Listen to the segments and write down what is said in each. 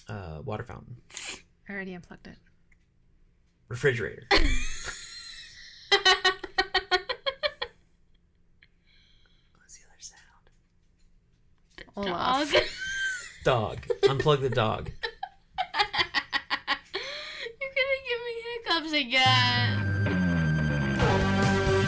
Water fountain. I already unplugged it. Refrigerator. What's the other sound? Olaf. Dog. Unplug the dog. You're gonna give me hiccups again.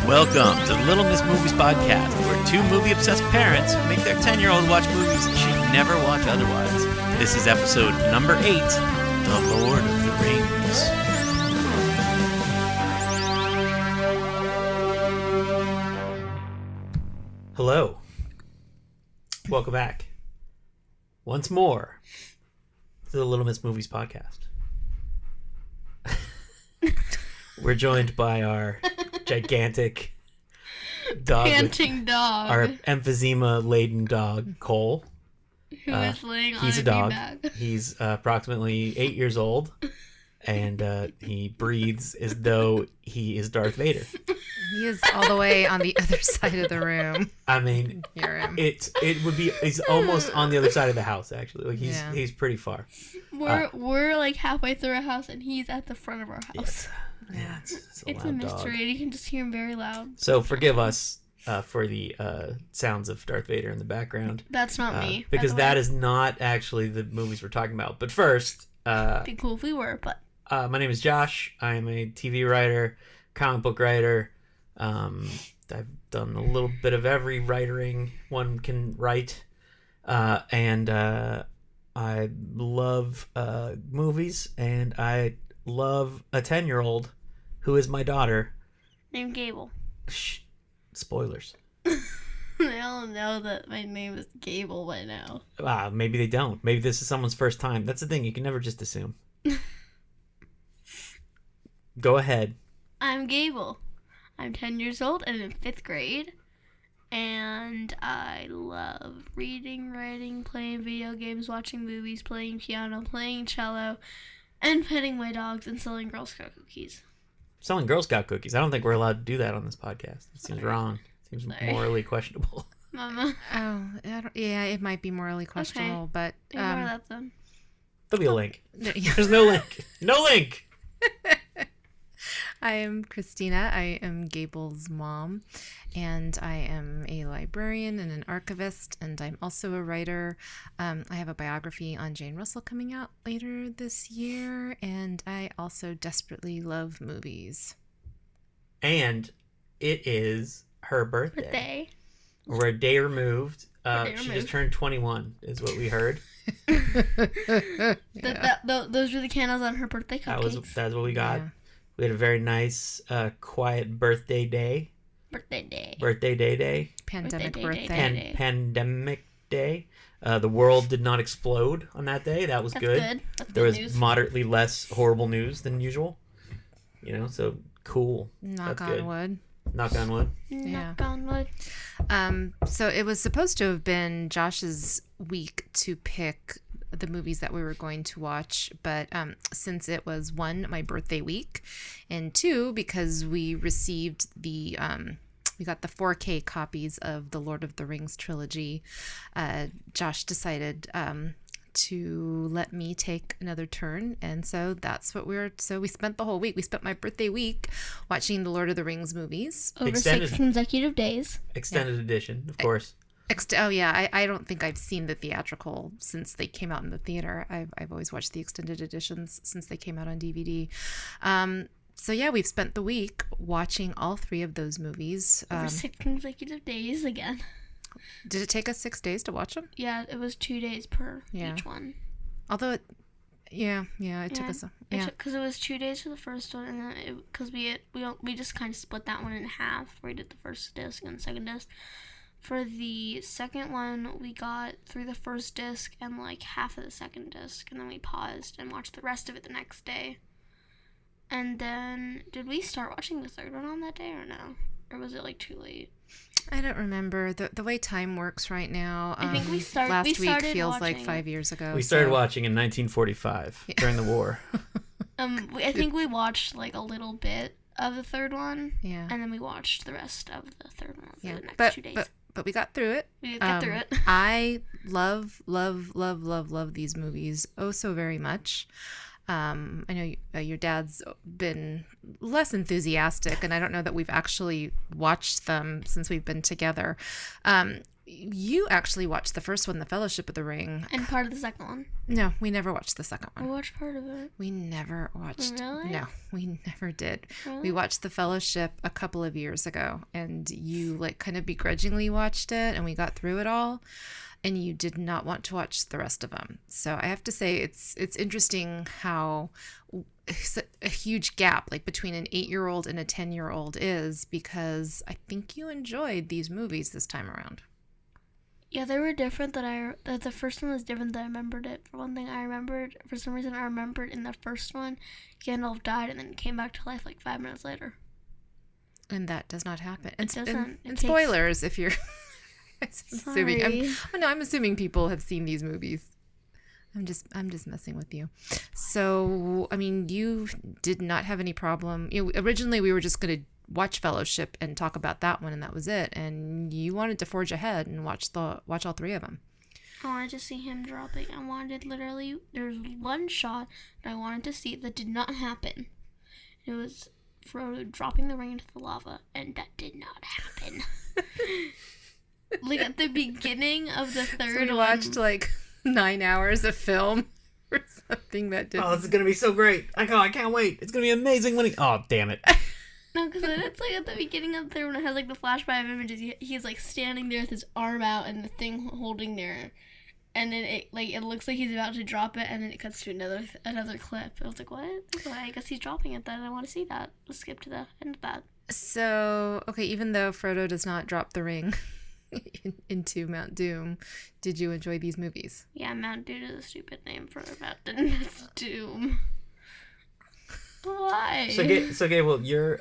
Welcome to the Little Miss Movies podcast, where two movie-obsessed parents make their 10-year-old watch movies she'd never watch otherwise. This is episode number 8, The Lord of the Rings. Hello. Welcome back. Once more to the Little Miss Movies podcast. We're joined by our gigantic dog, Panting dog. our emphysema-laden dog, Cole. Who is laying on He's a dog. beanbag. He's approximately 8 years old, and he breathes as though he is Darth Vader. He is all the way on the other side of the room. I mean, Hear him. he's almost on the other side of the house, actually. Like he's pretty far. We're like halfway through our house and he's at the front of our house. Yeah, it's It's a loud mystery. dog. You can just hear him very loud. So forgive us for the sounds of Darth Vader in the background. That's not me. Because that is not actually the movies we're talking about. But first, It'd be cool if we were, but my name is Josh. I am a TV writer, comic book writer. I've done a little bit of every writering one can write. And I love movies, and I love a 10-year-old who is my daughter. named Gable. Shh. Spoilers. They all know that my name is Gable by now. Maybe they don't. Maybe this is someone's first time. That's the thing. You can never just assume. Go ahead. I'm Gable. I'm 10 years old and in 5th grade. And I love reading, writing, playing video games, watching movies, playing piano, playing cello, and petting my dogs and selling Girl Scout cookies. Selling Girl Scout cookies. I don't think we're allowed to do that on this podcast. It seems wrong. It seems morally questionable. Mama. Oh, yeah, it might be morally questionable, but Ignore that then. There'll be a link. yeah. There's no link. No link! I am Christina. I am Gable's mom, and I am a librarian and an archivist, and I'm also a writer. I have a biography on Jane Russell coming out later this year, and I also desperately love movies. And it is her birthday. Birthday. We're a day removed. Day She removed. just turned 21, is what we heard. Those were the candles on her birthday cupcakes. That's what we got. Yeah. We had a very nice, quiet birthday day. Birthday day. Birthday day. Pandemic Birthday, birthday. day. Pandemic day. The world did not explode on that day. That was That's good. good. That's There good was news. moderately less horrible news than usual. So cool. Knock That's on good. wood. Knock on wood. Yeah. Knock on wood. So it was supposed to have been Josh's week to pick the movies that we were going to watch, but since it was 1, my birthday week, and 2, because we received we got the 4K copies of the Lord of the Rings trilogy, Josh decided to let me take another turn, and so that's what we spent the whole week. We spent my birthday week watching the Lord of the Rings movies. Over Extended. 6 consecutive days. Extended edition, of course. I don't think I've seen the theatrical since they came out in the theater. I've always watched the extended editions since they came out on DVD. So yeah, we've spent the week watching all 3 of those movies. Over 6 consecutive days again. Did it take us 6 days to watch them? Yeah, it was 2 days per Yeah. each one. Although it took us. Because it was 2 days for the first one, and then because we just kind of split that one in half. We did the first disc and the second disc. For the second one, we got through the first disc and like half of the second disc, and then we paused and watched the rest of it the next day. And then, did we start watching the third one on that day or no? Or was it like too late? I don't remember the way time works right now. I think we started. Last we week started feels watching, like 5 years ago. We started so- watching in 1945 during the war. I think we watched like a little bit of the third one. Yeah. And then we watched the rest of the third one for the next but 2 days. but we got through it. We got through it. I love these movies oh so very much. I know your dad's been less enthusiastic, and I don't know that we've actually watched them since we've been together. You actually watched the first one, The Fellowship of the Ring. And part of the second one. No, we never watched the second one. I watched part of it. We never watched. Really? No, we never did. Really? We watched The Fellowship a couple of years ago, and you like kind of begrudgingly watched it, and we got through it all, and you did not want to watch the rest of them. So I have to say it's interesting how a huge gap like between an 8-year-old and a 10-year-old is, because I think you enjoyed these movies this time around. Yeah, they were different that the first one was different than I remembered it. For one thing, for some reason I remembered in the first one, Gandalf died and then came back to life like 5 minutes later. And that does not happen. And, It doesn't. and spoilers if you're assuming. Sorry. I'm assuming people have seen these movies. I'm just messing with you. So, I mean, you did not have any problem. Originally we were just going to watch Fellowship and talk about that one, and that was it. And you wanted to forge ahead and watch all 3 of them. I wanted to see him dropping. There's one shot that I wanted to see that did not happen. It was Frodo dropping the ring into the lava, and that did not happen. Like at the beginning of the third So we one. watched like 9 hours of film or something that didn't. Oh, this is gonna be so great! I can't wait. It's gonna be amazing when he. Oh, damn it! No, because then it's like at the beginning of the third one, it has like the flashback of images. He's like standing there with his arm out and the thing holding there, and then it looks like he's about to drop it, and then it cuts to another clip. I was like, what? Well, I guess he's dropping it then. I want to see that. Let's skip to the end of that. So, okay, even though Frodo does not drop the ring into Mount Doom, did you enjoy these movies? Yeah, Mount Doom is a stupid name for a mountain. It's Doom. Why? So Gable, you're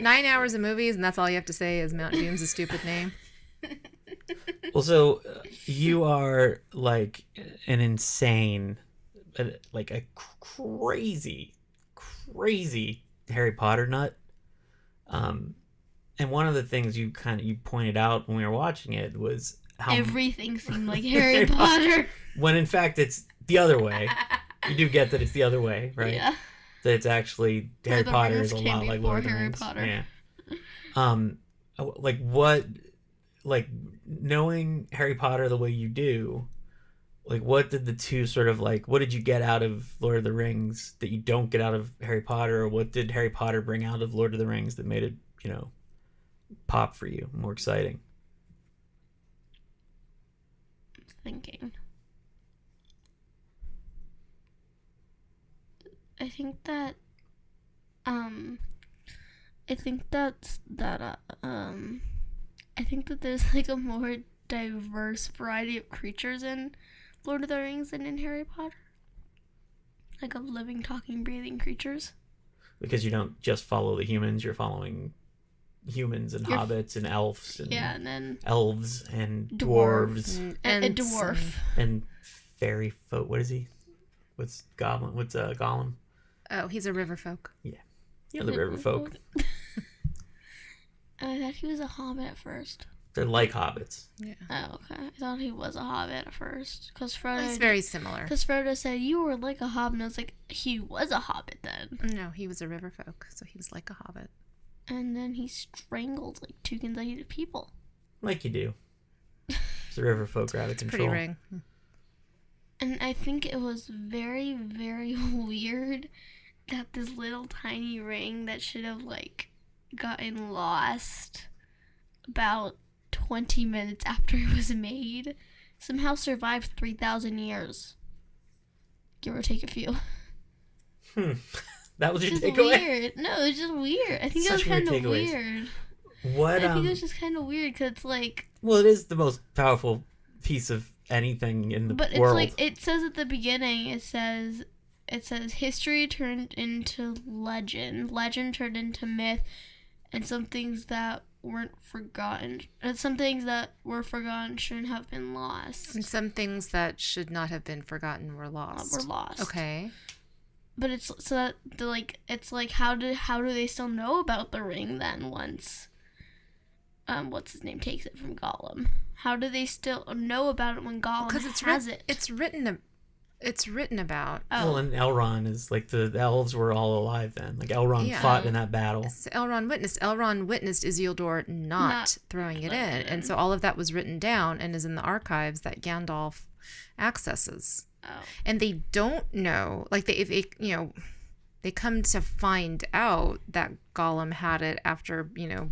9 hours of movies, and that's all you have to say is Mount Doom's a stupid name. well, so you are like an insane, like a crazy Harry Potter nut. And one of the things you pointed out when we were watching it was how everything seemed like Harry Potter. When in fact it's the other way. You do get that it's the other way, right? Yeah. That it's actually Harry Potter is a lot like Lord of the Rings. Potter. Yeah. Like what, like knowing Harry Potter the way you do, like what did the two sort of like, what did you get out of Lord of the Rings that you don't get out of Harry Potter, or what did Harry Potter bring out of Lord of the Rings that made it, pop for you, more exciting? Thinking. I think that there's like a more diverse variety of creatures in Lord of the Rings than in Harry Potter. Like of living, talking, breathing creatures. Because you don't just follow the humans, you're following humans and hobbits and elves and and then elves and dwarves and a dwarf and fairy folk. What is he? What's Goblin? What's Gollum? Oh, he's a river folk. Yeah, the river folk. I thought he was a hobbit at first. They're like hobbits. Yeah. Oh, okay. I thought he was a hobbit at first. Because Frodo... It's very similar. Because Frodo said, you were like a hobbit. And I was like, he was a hobbit then. No, he was a river folk, so he was like a hobbit. And then he strangled like 2 consecutive people. Like you do. The river folk are out of control. Pretty ring. And I think it was very, very weird that this little tiny ring that should have like gotten lost about 20 minutes after it was made somehow survived 3,000 years. Give or take a few. That was your It's just takeaway? weird. No, it's just weird. I think it was kind of weird. What? I think it was just kind of weird because it's like... Well, it is the most powerful piece of anything in the world. But it's like, it says at the beginning, it says history turned into legend. Legend turned into myth. And some things that weren't forgotten. Some things that were forgotten shouldn't have been lost. And some things that should not have been forgotten were lost. Okay. But it's so that it's like how do they still know about the ring then once what's his name takes it from Gollum? How do they still know about it when Gollum has it? It's written about. Oh. Well, and Elrond is like the elves were all alive then. Like Elrond fought in that battle. So Elrond witnessed Isildur not throwing it in. And so all of that was written down and is in the archives that Gandalf accesses. Oh. And they don't know, like they come to find out that Gollum had it after Bilbo.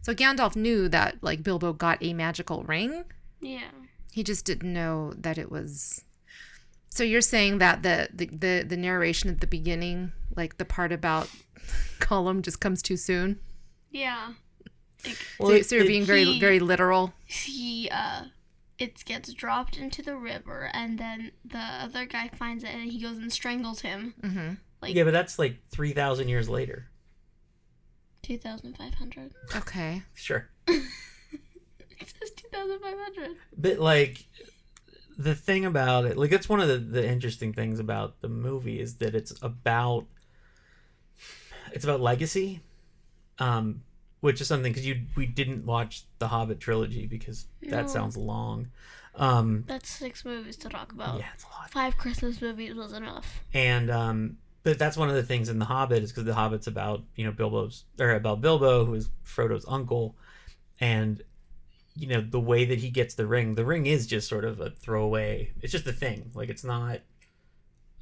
So Gandalf knew that like Bilbo got a magical ring. Yeah. He just didn't know that it was. So you're saying that the narration at the beginning, like the part about Gollum, just comes too soon? Yeah. So you're being very, very literal. It gets dropped into the river, and then the other guy finds it, and he goes and strangles him. Mm-hmm. Yeah, but that's like 3,000 years later. 2,500. Okay. Sure. It says 2,500. But like the thing about it, like that's one of the interesting things about the movie is that it's about legacy, which is something because we didn't watch the Hobbit trilogy because that sounds long. That's 6 movies to talk about. Yeah, it's a lot. 5 Christmas movies was enough. And but that's one of the things in the Hobbit is because the Hobbit's about about Bilbo, who is Frodo's uncle, and the way that he gets the ring is just sort of a throwaway. It's just a thing. Like it's not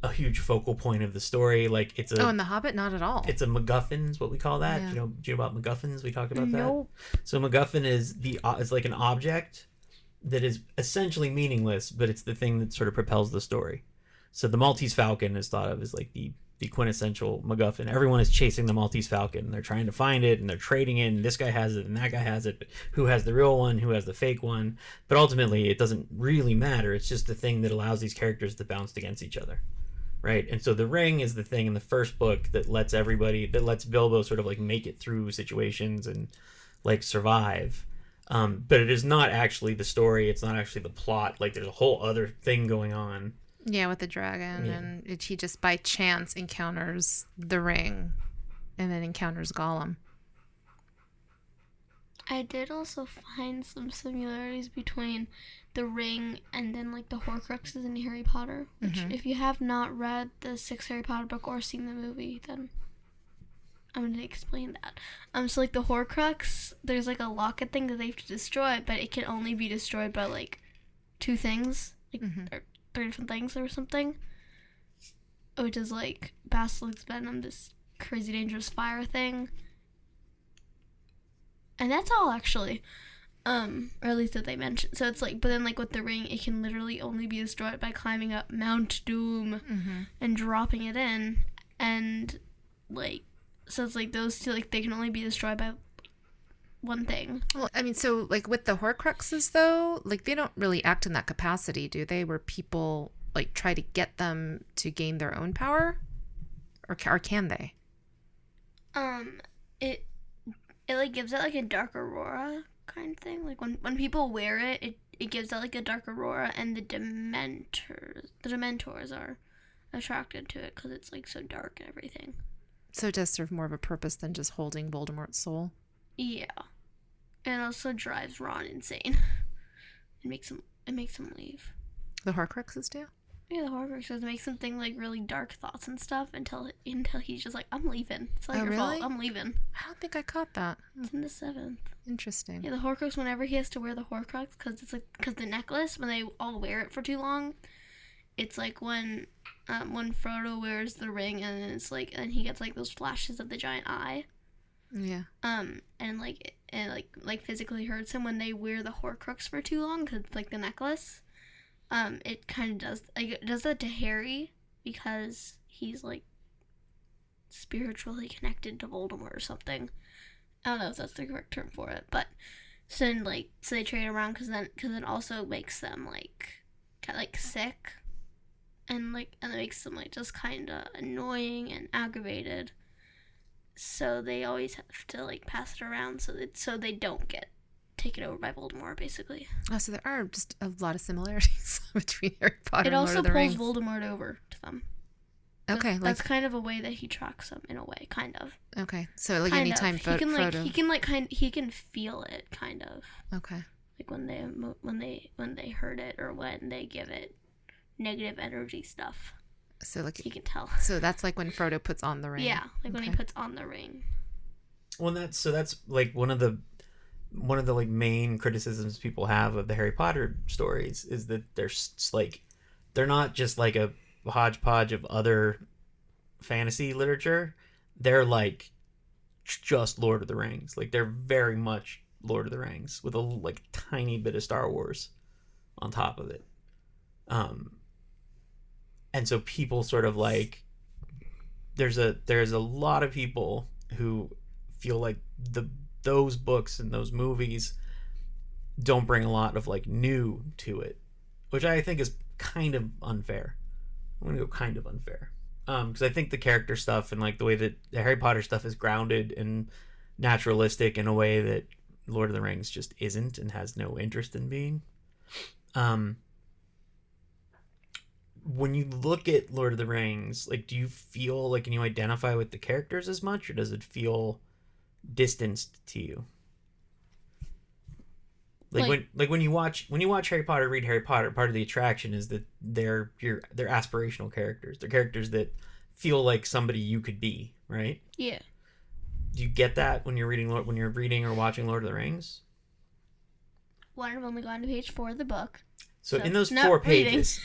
a huge focal point of the story. Like it's in the Hobbit, not at all. It's a MacGuffin is what we call that. Yeah. Do you know about MacGuffins? We talked about Nope. that. So MacGuffin is it's like an object that is essentially meaningless, but it's the thing that sort of propels the story. So the Maltese Falcon is thought of as like the quintessential MacGuffin. Everyone is chasing the Maltese Falcon, and they're trying to find it, and they're trading it, and this guy has it, and that guy has it, but who has the real one, who has the fake one. But ultimately, it doesn't really matter. It's just the thing that allows these characters to bounce against each other, right? And so the ring is the thing in the first book that lets Bilbo sort of like make it through situations and like survive. But it is not actually the story. It's not actually the plot. Like there's a whole other thing going on. Yeah, with the dragon, and he just by chance encounters the ring, and then encounters Gollum. I did also find some similarities between the ring and then like the Horcruxes in Harry Potter. Which, if you have not read the 6th Harry Potter book or seen the movie, then I'm going to explain that. So like the Horcrux, there's like a locket thing that they have to destroy, but it can only be destroyed by like 2 things, like or 3 different things or something. Which is like Basilisk's Venom, this crazy dangerous fire thing. And that's all actually. Or at least that they mentioned. So it's like, but then like with the ring, it can literally only be destroyed by climbing up Mount Doom and dropping it in. And like, so it's like those 2, like they can only be destroyed by one thing. Well, I mean, so like with the Horcruxes though, like they don't really act in that capacity, do they? Where people like try to get them to gain their own power, or can they? It like gives it like a dark aurora kind of thing. Like when people wear it, it gives out like a dark aurora, and the Dementors are attracted to it because it's like so dark and everything. So it does serve more of a purpose than just holding Voldemort's soul. Yeah, and it also drives Ron insane. It makes him leave. The Horcruxes do? Yeah, the Horcruxes makes him think like really dark thoughts and stuff until he's just like, I'm leaving. It's not your fault. I'm leaving. I don't think I caught that. It's in the 7th. Interesting. Yeah, the Horcrux. Whenever he has to wear the Horcrux, because the necklace, when they all wear it for too long, it's like when Frodo wears the ring, and then it's like, and he gets like those flashes of the giant eye. Yeah. And like physically hurts him when they wear the Horcrux for too long, because it's like the necklace. It kind of does, like, it does that to Harry because he's like spiritually connected to Voldemort or something. I don't know if that's the correct term for it, but so then so they trade around because it also makes them like kind of like sick, and it makes them like just kind of annoying and aggravated. So they always have to like pass it around so they don't get taken over by Voldemort, basically. Oh, so there are just a lot of similarities between Harry Potter and Lord of the Rings. It also pulls Voldemort over to them. Okay, That's kind of a way that he tracks them in a way, kind of. Okay, so like Kind anytime of. Frodo. He can feel it, kind of. Okay. Like when they hurt it or when they give it negative energy stuff. So like he can tell. So that's like when Frodo puts on the ring. Yeah, like when he puts on the ring. Well, that's like one of the like main criticisms people have of the Harry Potter stories is that they're not just like a hodgepodge of other fantasy literature. They're like just Lord of the Rings. Like they're very much Lord of the Rings with a like tiny bit of Star Wars on top of it. And so people sort of like there's a lot of people who feel like those books and those movies don't bring a lot of like new to it, which I think is kind of unfair. I'm gonna go kind of unfair because I think the character stuff and like the way that the Harry Potter stuff is grounded and naturalistic in a way that Lord of the Rings just isn't and has no interest in being. When you look at Lord of the Rings, like, do you feel like, can you identify with the characters as much, or does it feel distanced to you? Like when you watch Harry Potter, read Harry Potter, part of the attraction is that they're aspirational characters. They're characters that feel like somebody you could be, right? Yeah. Do you get that when you're reading or watching Lord of the Rings? Well, I've only gone to page 4 of the book. So in those 4 pages.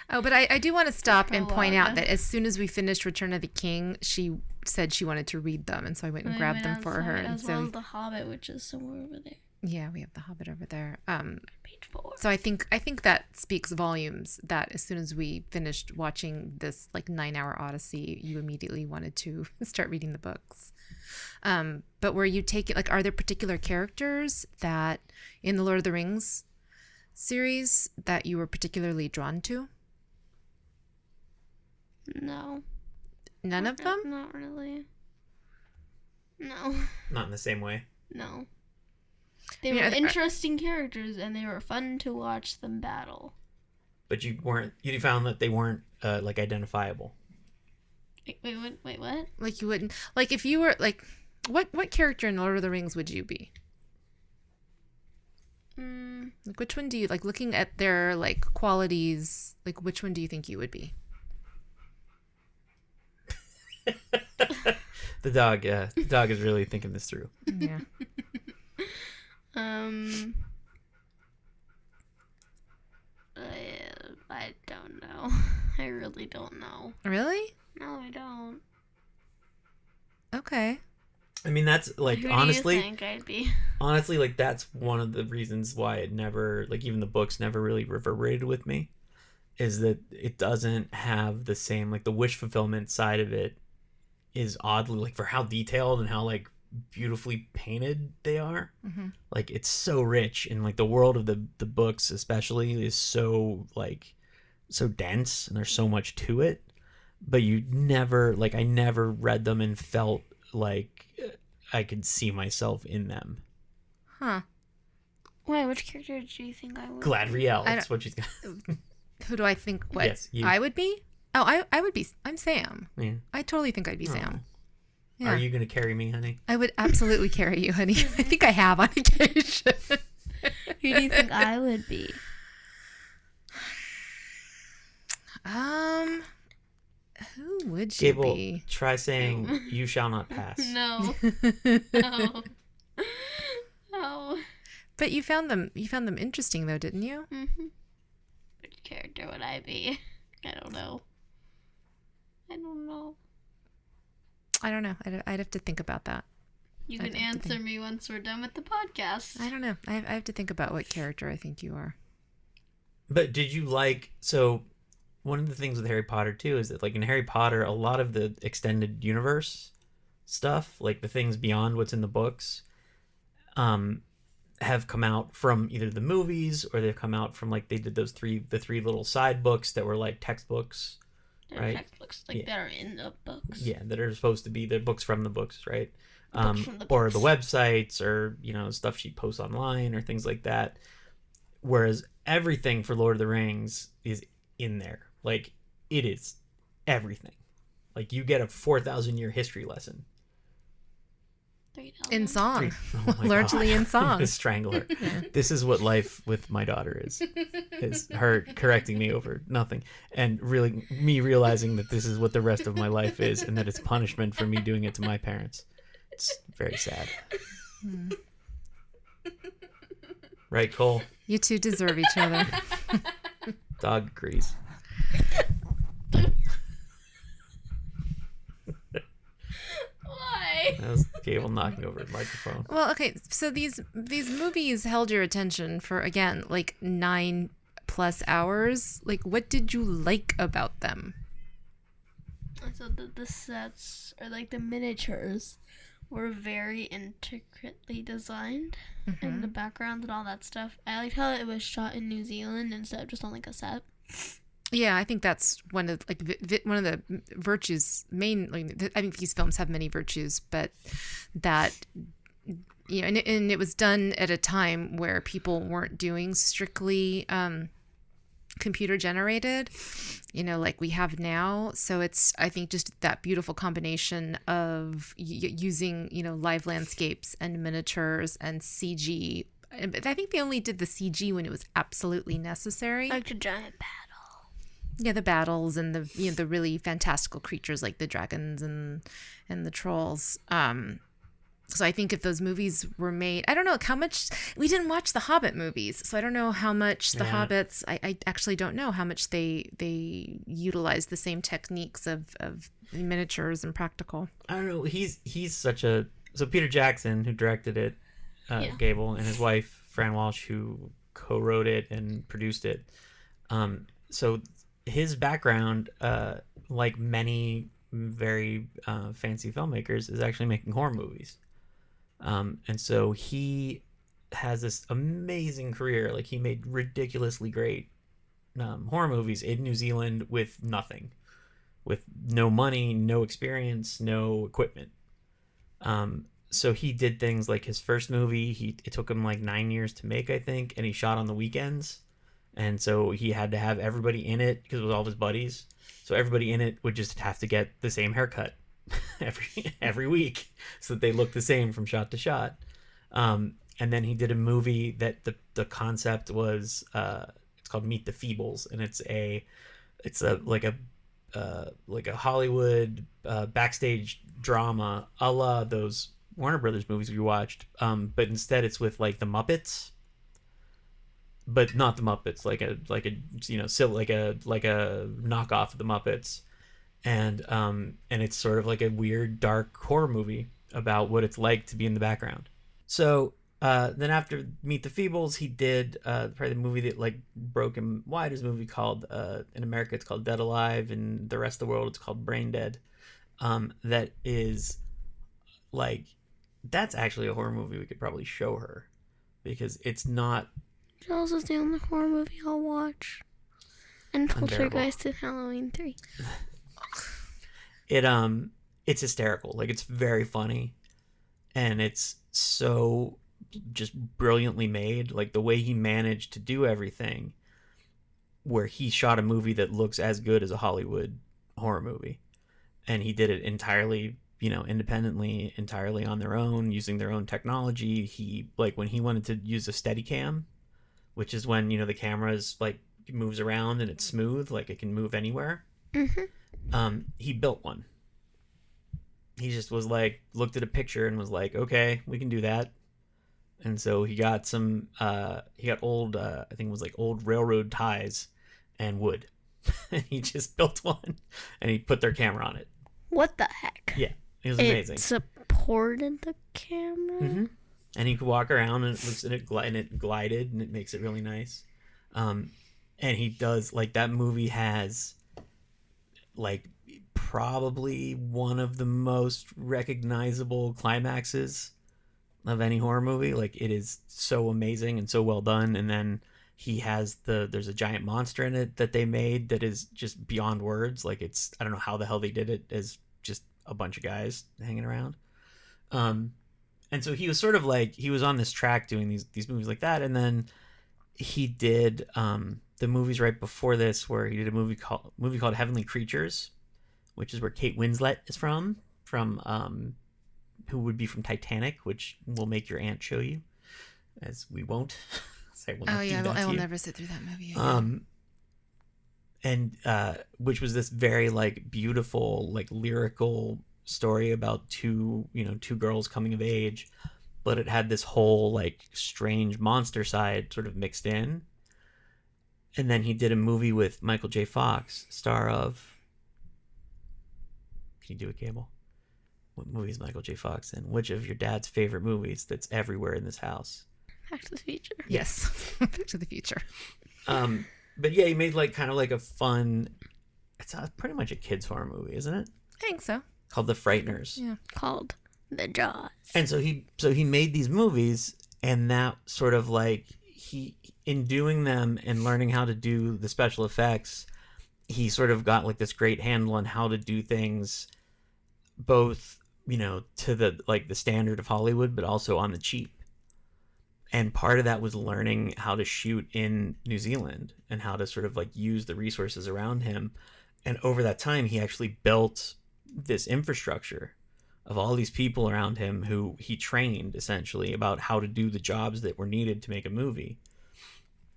Oh, but I do want to stop and point out that as soon as we finished Return of the King, she said she wanted to read them, and so I went and grabbed them for her. As well as The Hobbit, which is somewhere over there. Yeah, we have The Hobbit over there. Page 4. So I think that speaks volumes that as soon as we finished watching this like 9-hour odyssey, you immediately wanted to start reading the books. But were you taking, like, are there particular characters that in the Lord of the Rings series that you were particularly drawn to? No. None of them? Not really. No. Not in the same way. No. They were interesting characters, and they were fun to watch them battle. But you found that they weren't like identifiable. Wait, what? Like you wouldn't, like if you were like, what character in Lord of the Rings would you be? Like which one do you like, looking at their like qualities, like which one do you think you would be? The dog is really thinking this through. Yeah. I don't know. I really don't know. Really? No, I don't. Okay. I mean, that's like, Who honestly, do you think I'd be? Honestly, like that's one of the reasons why it never, like even the books never really reverberated with me, is that it doesn't have the same, like the wish fulfillment side of it is oddly, like for how detailed and how like beautifully painted they are. Mm-hmm. Like it's so rich, and like the world of the books especially is so like so dense, and there's so much to it, but you never, like I never read them and felt like I could see myself in them. Huh. Wait, which character do you think I would be? Gladriel, that's what she's got. Who do I think what Yes, you. I would be? Oh, I would be, I'm Sam. Yeah. I totally think I'd be Sam. Yeah. Are you going to carry me, honey? I would absolutely carry you, honey. I think I have on occasion. Who do you think I would be? Who would you Gable, be? try saying "You shall not pass." No. No. No. But you found them interesting though, didn't you? Mm-hmm. Which character would I be? I don't know. I don't know. I'd have to think about that. You can answer me once we're done with the podcast. I don't know. I have to think about what character I think you are. But did you like, so one of the things with Harry Potter too is that like in Harry Potter, a lot of the extended universe stuff, like the things beyond what's in the books, have come out from either the movies or they've come out from like, they did the three little side books that were like textbooks. They're right? textbooks, like that are in the books. Yeah, that are supposed to be the books from the books, right? Books from the or books. the websites, or stuff she posts online or things like that. Whereas everything for Lord of the Rings is in there. Like it is everything. Like you get a 4,000-year history lesson. 3,000. In song. Oh my Largely God. in I'm song. gonna strangle her. This is what life with my daughter is her correcting me over nothing, and really me realizing that this is what the rest of my life is, and that it's punishment for me doing it to my parents. It's very sad. Right, Cole? You two deserve each other. Dog agrees. Why? That was Gable knocking over the microphone. Well, okay, so these movies held your attention for, again, like 9+ hours. Like, what did you like about them? So the sets, or like the miniatures, were very intricately designed, and the backgrounds and all that stuff. I liked how it was shot in New Zealand instead of just on like a set. Yeah, I think that's one of one of the virtues. I think these films have many virtues, but that, you know, and it was done at a time where people weren't doing strictly computer generated, you know, like we have now. So it's, I think, just that beautiful combination of using, you know, live landscapes and miniatures and CG. But I think they only did the CG when it was absolutely necessary. Like a giant battle. Yeah, the battles and the, you know, the really fantastical creatures like the dragons and the trolls. So I think if those movies were made, I don't know how much, we didn't watch the Hobbit movies, so I don't know how much the Hobbits, I actually don't know how much they utilize the same techniques of miniatures and practical. I don't know. He's such a... So Peter Jackson, who directed it, Gable, and his wife, Fran Walsh, who co-wrote it and produced it. So his background, like many very fancy filmmakers, is actually making horror movies. And so he has this amazing career. Like, he made ridiculously great horror movies in New Zealand with nothing, with no money, no experience, no equipment. So he did things like his first movie, it took him like 9 years to make, I think, and he shot on the weekends. And so he had to have everybody in it because it was all of his buddies. So everybody in it would just have to get the same haircut every week so that they look the same from shot to shot. And then he did a movie that the concept was it's called Meet the Feebles, and it's like a Hollywood backstage drama a la those Warner Brothers movies we watched, but instead it's with like the Muppets, but not the Muppets, like a you know, like a knockoff of the Muppets. And it's sort of like a weird dark horror movie about what it's like to be in the background. So then after Meet the Feebles, he did probably the movie that like broke him wide. Is a movie called in America it's called Dead Alive, and the rest of the world it's called Brain Dead. That is like, that's actually a horror movie we could probably show her, because it's not... Jaws is the only horror movie I'll watch. And Poltergeist and Halloween 3. It's hysterical. Like, it's very funny, and it's so just brilliantly made. Like, the way he managed to do everything, where he shot a movie that looks as good as a Hollywood horror movie, and he did it entirely, you know, independently, entirely on their own, using their own technology. He, like, when he wanted to use a Steadicam, which is when, you know, the camera is like moves around and it's smooth, like it can move anywhere. He built one. He just was like, looked at a picture and was like, okay, we can do that. And so he got some he got old I think it was like old railroad ties and wood. And he just built one, and he put their camera on it. What the heck? Yeah, it was amazing. It supported the camera. And he could walk around, and it glided, and it makes it really nice. And he does, like, that movie has like probably one of the most recognizable climaxes of any horror movie. Like, it is so amazing and so well done. And then he has there's a giant monster in it that they made that is just beyond words. Like, it's, I don't know how the hell they did it, as just a bunch of guys hanging around. And so he was sort of like, he was on this track doing these movies like that. And then he did the movies right before this, where he did a movie called Heavenly Creatures, which is where Kate Winslet is from who would be from Titanic, which will make your aunt show you, as we won't. So I will not do that I will to you. never sit through that movie again. And which was this very like beautiful, like lyrical story about two girls coming of age, but it had this whole like strange monster side sort of mixed in. And then he did a movie with Michael J. Fox, star of. Can you do it, Gable? What movie is Michael J. Fox in? Which of your dad's favorite movies that's everywhere in this house? Back to the Future. Yes. Back to the Future. But yeah, he made like kind of like a fun. It's pretty much a kids' horror movie, isn't it? I think so. Called The Frighteners. Yeah. Called The Jaws. And so he made these movies, and that sort of like he in doing them and learning how to do the special effects, he sort of got like this great handle on how to do things, both to the like the standard of Hollywood, but also on the cheap. And part of that was learning how to shoot in New Zealand and how to sort of like use the resources around him. And over that time, he actually built this infrastructure of all these people around him who he trained essentially about how to do the jobs that were needed to make a movie.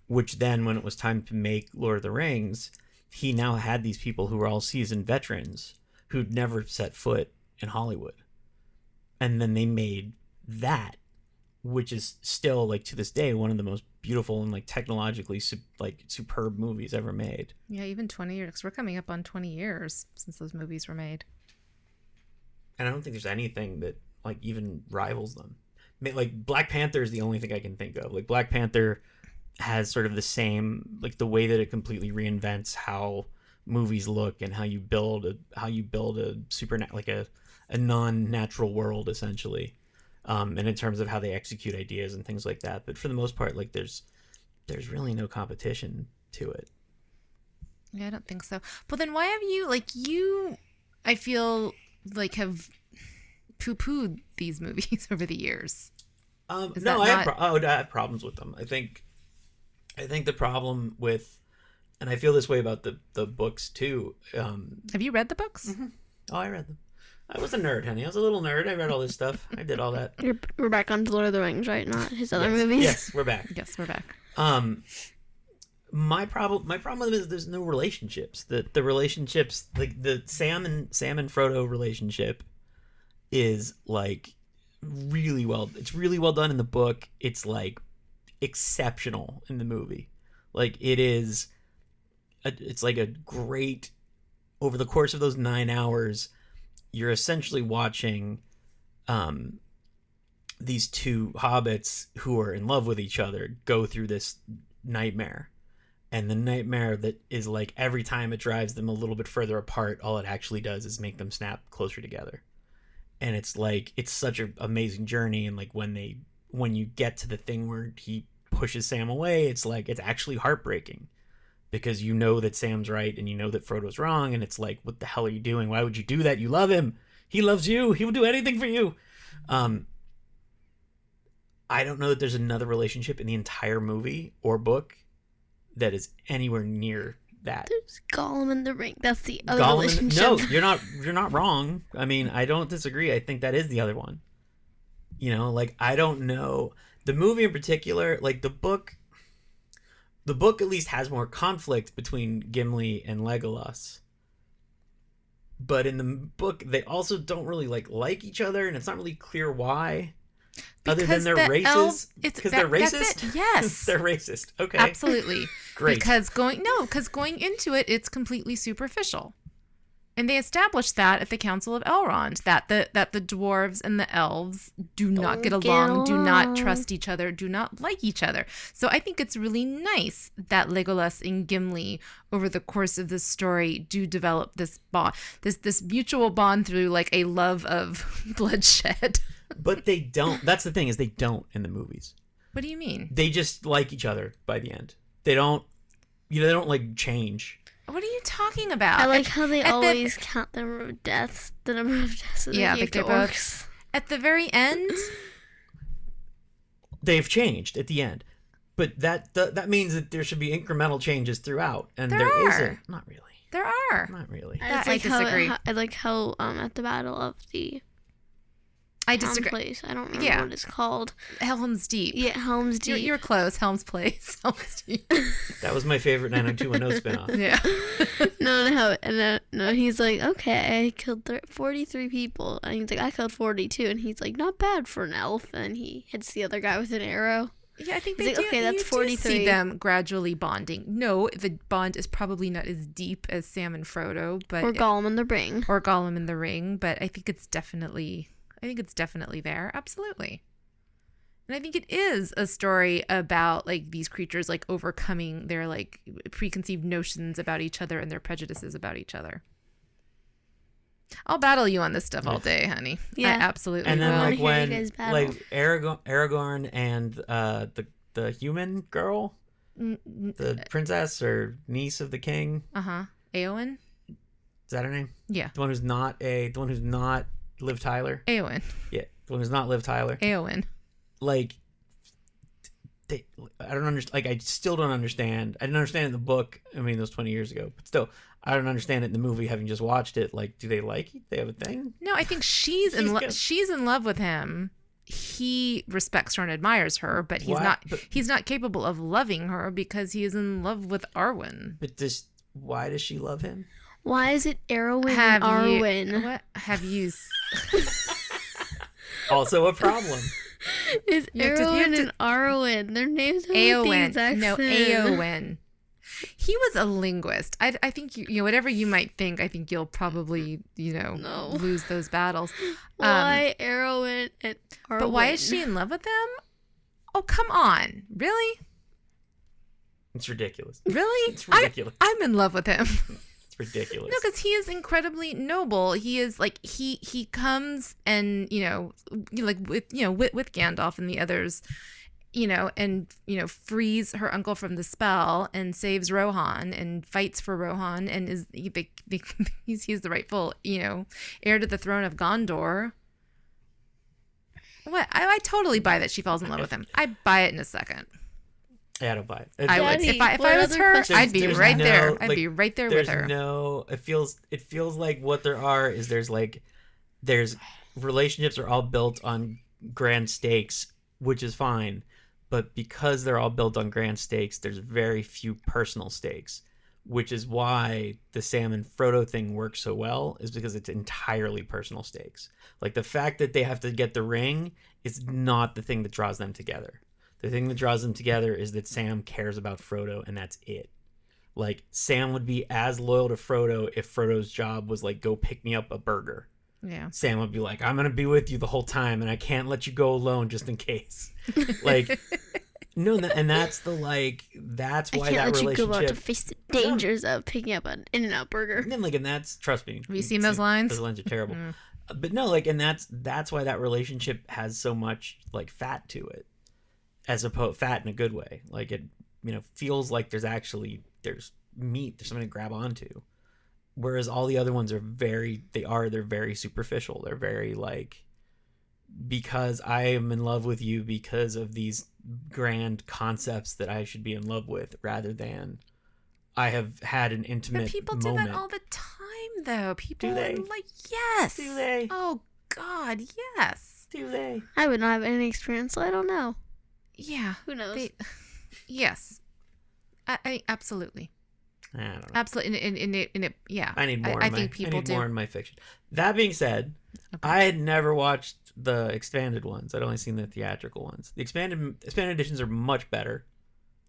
Which then, when it was time to make Lord of the Rings, he now had these people who were all seasoned veterans who'd never set foot in Hollywood. And then they made that, which is still like to this day one of the most beautiful and like technologically superb movies ever made. Yeah, even 20 years. 'Cause we're coming up on 20 years since those movies were made. And I don't think there's anything that like even rivals them. Like Black Panther is the only thing I can think of. Like Black Panther has sort of the same, like the way that it completely reinvents how movies look and how you build a like a non-natural world essentially. And in terms of how they execute ideas and things like that. But for the most part, like there's really no competition to it. Yeah, I don't think so. But then why have you, I feel like have poo-pooed these movies over the years? No, I have problems with them. I think the problem with, and I feel this way about the books too. Have you read the books? Mm-hmm. Oh, I read them. I was a nerd, honey. I was a little nerd. I read all this stuff. I did all that. We're back on Lord of the Rings, right? Not his other movies. Yes, we're back. Yes, we're back. My problem with it is there's no relationships. The relationships, like the Sam and Frodo relationship, is like really well. It's really well done in the book. It's like exceptional in the movie. Like it is. It's like a great. Over the course of those 9 hours, you're essentially watching these two hobbits who are in love with each other go through this nightmare. And the nightmare that is like every time it drives them a little bit further apart, all it actually does is make them snap closer together. And it's like, it's such an amazing journey. And like when you get to the thing where he pushes Sam away, it's like, it's actually heartbreaking. Because you know that Sam's right and you know that Frodo's wrong, and it's like, what the hell are you doing? Why would you do that? You love him. He loves you. He will do anything for you. I don't know that there's another relationship in the entire movie or book that is anywhere near that. There's Gollum and the Ring. That's the other relationship. No, you're not wrong. I mean, I don't disagree. I think that is the other one. Like I don't know. The movie in particular, like the book at least has more conflict between Gimli and Legolas. But in the book, they also don't really like each other, and it's not really clear why. Other than they're racist. Because they're racist? That's it. Yes. They're racist. Okay. Absolutely. Great. Because going into it, it's completely superficial. And they established that at the Council of Elrond, that the dwarves and the elves do not get along, do not trust each other, do not like each other. So I think it's really nice that Legolas and Gimli, over the course of this story, do develop this bond, this mutual bond through like a love of bloodshed. But they don't. That's the thing, is they don't in the movies. What do you mean? They just like each other by the end. They don't like change. What are you talking about? I like how they always count the number of deaths. Yeah, like they're both at the very end. They've changed at the end, but that means that there should be incremental changes throughout, and there isn't. Not really. There are. Not really. I just I like disagree. I like how at the Battle of the I town disagree. place. I don't remember Yeah. what it's called. Helm's Deep. Yeah, Helm's Deep. You're close. Helm's Place. Helm's Deep. That was my favorite 90210 spinoff. Yeah. No, he's like, okay, I killed 43 people. And he's like, I killed 42. And he's like, not bad for an elf. And he hits the other guy with an arrow. Yeah, I think He's they like, do. okay, that's you do 43. see them gradually bonding. No, the bond is probably not as deep as Sam and Frodo, but Or Gollum in the Ring. or Gollum in the Ring. But I think it's definitely there. Absolutely. And I think it is a story about like these creatures like overcoming their like preconceived notions about each other and their prejudices about each other. I'll battle you on this stuff all day, honey. Yeah. I absolutely And then will. wanna like hear you when guys battle. like Aragorn and the human girl, the princess or niece of the king, Eowyn? is that her name? Yeah. The one who's not Liv Tyler. Eowyn. Yeah, the one who's not Liv Tyler. Eowyn. Like I don't understand. Like I still don't understand. I didn't understand it in the book. I mean, it was 20 years ago, but still, I don't understand it in the movie. Having just watched it, like, do they like it? They have a thing. No, I think she's in love with him. He respects her and admires her, but he's not capable of loving her because he is in love with Arwen. But why does she love him? Why is it Arwen and Arwen? What have you? Also a problem. It's You have to- Arwen and Arwen. Their names are like the Eowyn. exact No, same. Eowyn. He was a linguist. I think you whatever you might think, I think you'll probably No. lose those battles. Why Arwen and Arwen? But why is she in love with him? Oh, come on, really? It's ridiculous. Really? It's ridiculous. I'm in love with him. It's ridiculous. No, because he is incredibly noble. He is like he comes and like with Gandalf and the others, and frees her uncle from the spell and saves Rohan and fights for Rohan and he's the rightful heir to the throne of Gondor. What? I totally buy that she falls in love with him. I buy it in a second. Yeah, I don't buy it. I would. Daddy, If I what was other her, questions I'd be There's right no, there. I'd like, be right there with there's her. no. It feels like what there are is there's relationships are all built on grand stakes, which is fine, but because they're all built on grand stakes, there's very few personal stakes, which is why the Sam and Frodo thing works so well, is because it's entirely personal stakes. Like the fact that they have to get the ring is not the thing that draws them together. The thing that draws them together is that Sam cares about Frodo, and that's it. Like, Sam would be as loyal to Frodo if Frodo's job was, like, go pick me up a burger. Yeah. Sam would be like, I'm going to be with you the whole time, and I can't let you go alone just in case. Like, no, and that's the, like, that's why that I can't let relationship... you go out to face the dangers of picking up an In-N-Out burger. And, like, and that's, trust me. Have you seen those lines? Those lines are terrible. But no, like, and that's why that relationship has so much, like, fat to it. As opposed, fat in a good way. Like, it, feels like there's meat, there's something to grab onto. Whereas all the other ones are they're very superficial. They're very like, because I am in love with you because of these grand concepts that I should be in love with, rather than I have had an intimate But people moment. do that all the time, though. People Do they? are like, yes. Do they? Oh, God, yes. Do they? I would not have any experience, so I don't know. Yeah. Who knows? Yes. I absolutely. I don't know. Absolutely. And it, yeah. I need more. I think people do. more in my fiction. That being said, Okay. I had never watched the expanded ones. I'd only seen the theatrical ones. The expanded editions are much better.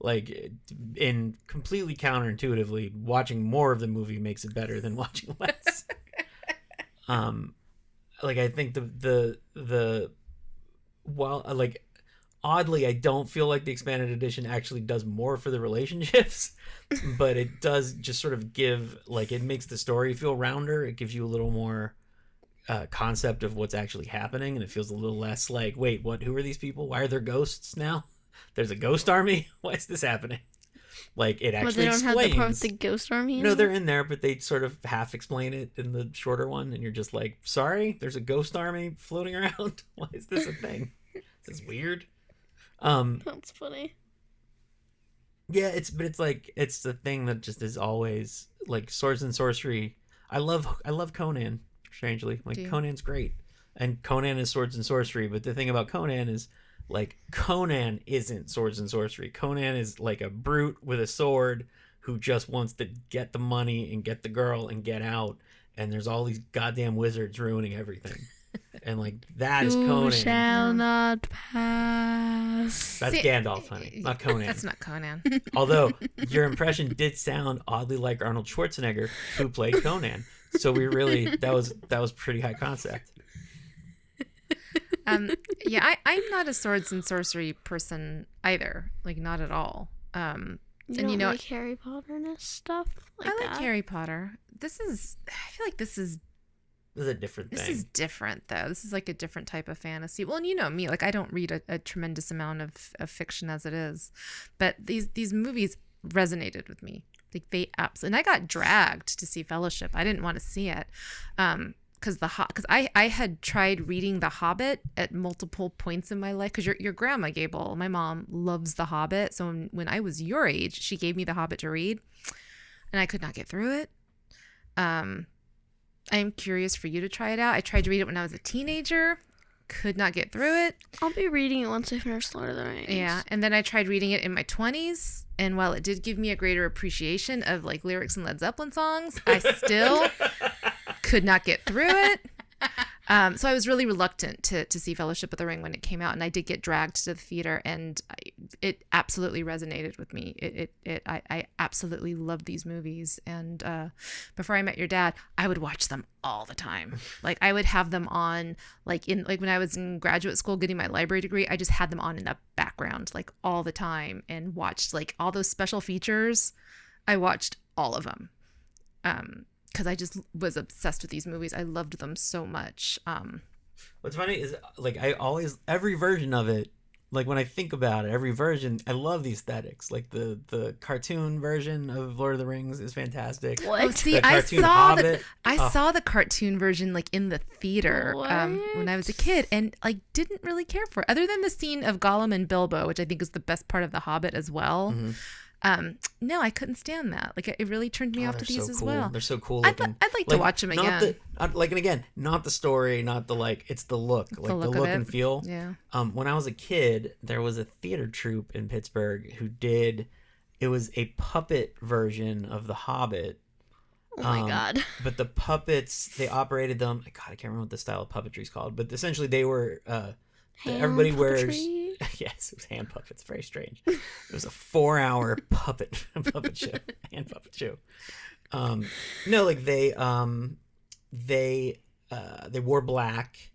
Like, in completely counterintuitively, watching more of the movie makes it better than watching less. Like, I think oddly, I don't feel like the expanded edition actually does more for the relationships, but it does just sort of give, like, it makes the story feel rounder. It gives you a little more concept of what's actually happening, and it feels a little less like, wait, what? Who are these people? Why are there ghosts now? There's a ghost army? Why is this happening? Like, it actually But they don't explains. have the part with the ghost army? No, they're in there, but they sort of half explain it in the shorter one, and you're just like, sorry, there's a ghost army floating around? Why is this a thing? Is this weird? That's funny. Yeah, it's like it's the thing that just is always like swords and sorcery. I love Conan. Strangely, Do like you? Conan's great, and Conan is swords and sorcery. But the thing about Conan is like Conan isn't swords and sorcery. Conan is like a brute with a sword who just wants to get the money and get the girl and get out. And there's all these goddamn wizards ruining everything. And like that is You Conan. shall Yeah. not pass. That's See, Gandalf, honey, not Conan. That's not Conan. Although your impression did sound oddly like Arnold Schwarzenegger, who played Conan. So we really that was pretty high concept. Yeah, I'm not a swords and sorcery person either. Like, not at all. You And don't you know, like Harry Potter and stuff like I like that? Harry Potter. I feel like this is This is a different thing. different though. This is like a different type of fantasy. Well, and you know me, like I don't read a tremendous amount of fiction as it is, but these movies resonated with me. Like they absolutely, and I got dragged to see Fellowship. I didn't want to see it. Because I had tried reading The Hobbit at multiple points in my life. Because your grandma Gable, my mom, loves The Hobbit. So when I was your age, she gave me The Hobbit to read, and I could not get through it. I am curious for you to try it out. I tried to read it when I was a teenager, could not get through it. I'll be reading it once I finish Lord of the Rings. Yeah, and then I tried reading it in my 20s, and while it did give me a greater appreciation of like lyrics and Led Zeppelin songs, I still could not get through it. So I was really reluctant to see Fellowship of the Ring when it came out, and I did get dragged to the theater, and it absolutely resonated with me. I absolutely love these movies, and before I met your dad, I would watch them all the time. Like I would have them on, like when I was in graduate school getting my library degree, I just had them on in the background like all the time, and watched like all those special features. I watched all of them. Because I just was obsessed with these movies. I loved them so much. What's funny is like every version of it, like when I think about it, every version, I love the aesthetics. Like the cartoon version of Lord of the Rings is fantastic. What? Oh, see, The I cartoon saw Hobbit. I saw the cartoon version like in the theater when What? I was a kid, and like didn't really care for it, other than the scene of Gollum and Bilbo, which I think is the best part of The Hobbit as well. Mm-hmm. No, I couldn't stand that. Like it really turned me off to They're these so as cool. well. They're so cool I'd looking. like to watch them not again. and again, not the story, not the like. It's the look, like the look of look it. and feel. Yeah. When I was a kid, there was a theater troupe in Pittsburgh who did. It was a puppet version of The Hobbit. Oh my god. But the puppets, they operated them. God, I can't remember what the style of puppetry is called. But essentially, they were. Everybody wears. puppetry? Yes, it was hand puppets. Very strange. It was a 4-hour puppet show, hand puppet show. No, like they wore black,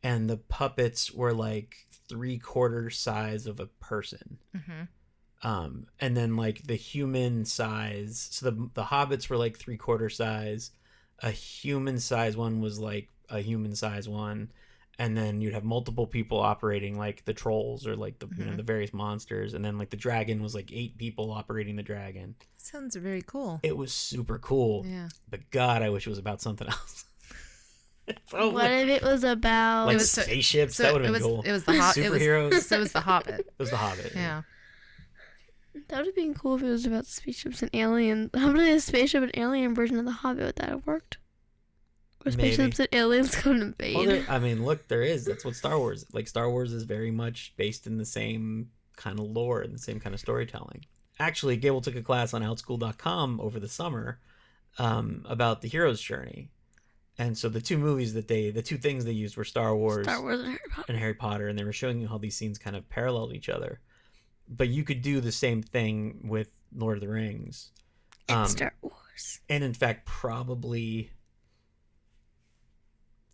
and the puppets were like 3/4 size of a person. Mm-hmm. And then like the human size. So the hobbits were like 3/4 size. A human size one was like a human size one. And then you'd have multiple people operating like the trolls or like the the various monsters, and then like the dragon was like 8 people operating the dragon. Sounds very cool. It was super cool. Yeah. But God, I wish it was about something else. What if it was about Like It was spaceships? That would have been cool. It was the Hobbit. Superheroes. So it was the Hobbit. It was the Hobbit. Yeah. that would have been cool if it was about spaceships and aliens. How about a spaceship and alien version of the Hobbit? Would that have worked? Where Maybe. spaceships and aliens come to invade. Well, I mean, look, there is. That's what Star Wars. Like Star Wars is very much based in the same kind of lore and the same kind of storytelling. Actually, Gable took a class on outschool.com over the summer about the hero's journey, and so the two things they used were Star Wars Star Wars and Harry Potter. and Harry Potter, and they were showing you how these scenes kind of paralleled each other. But you could do the same thing with Lord of the Rings, And Star Wars. and in fact, probably.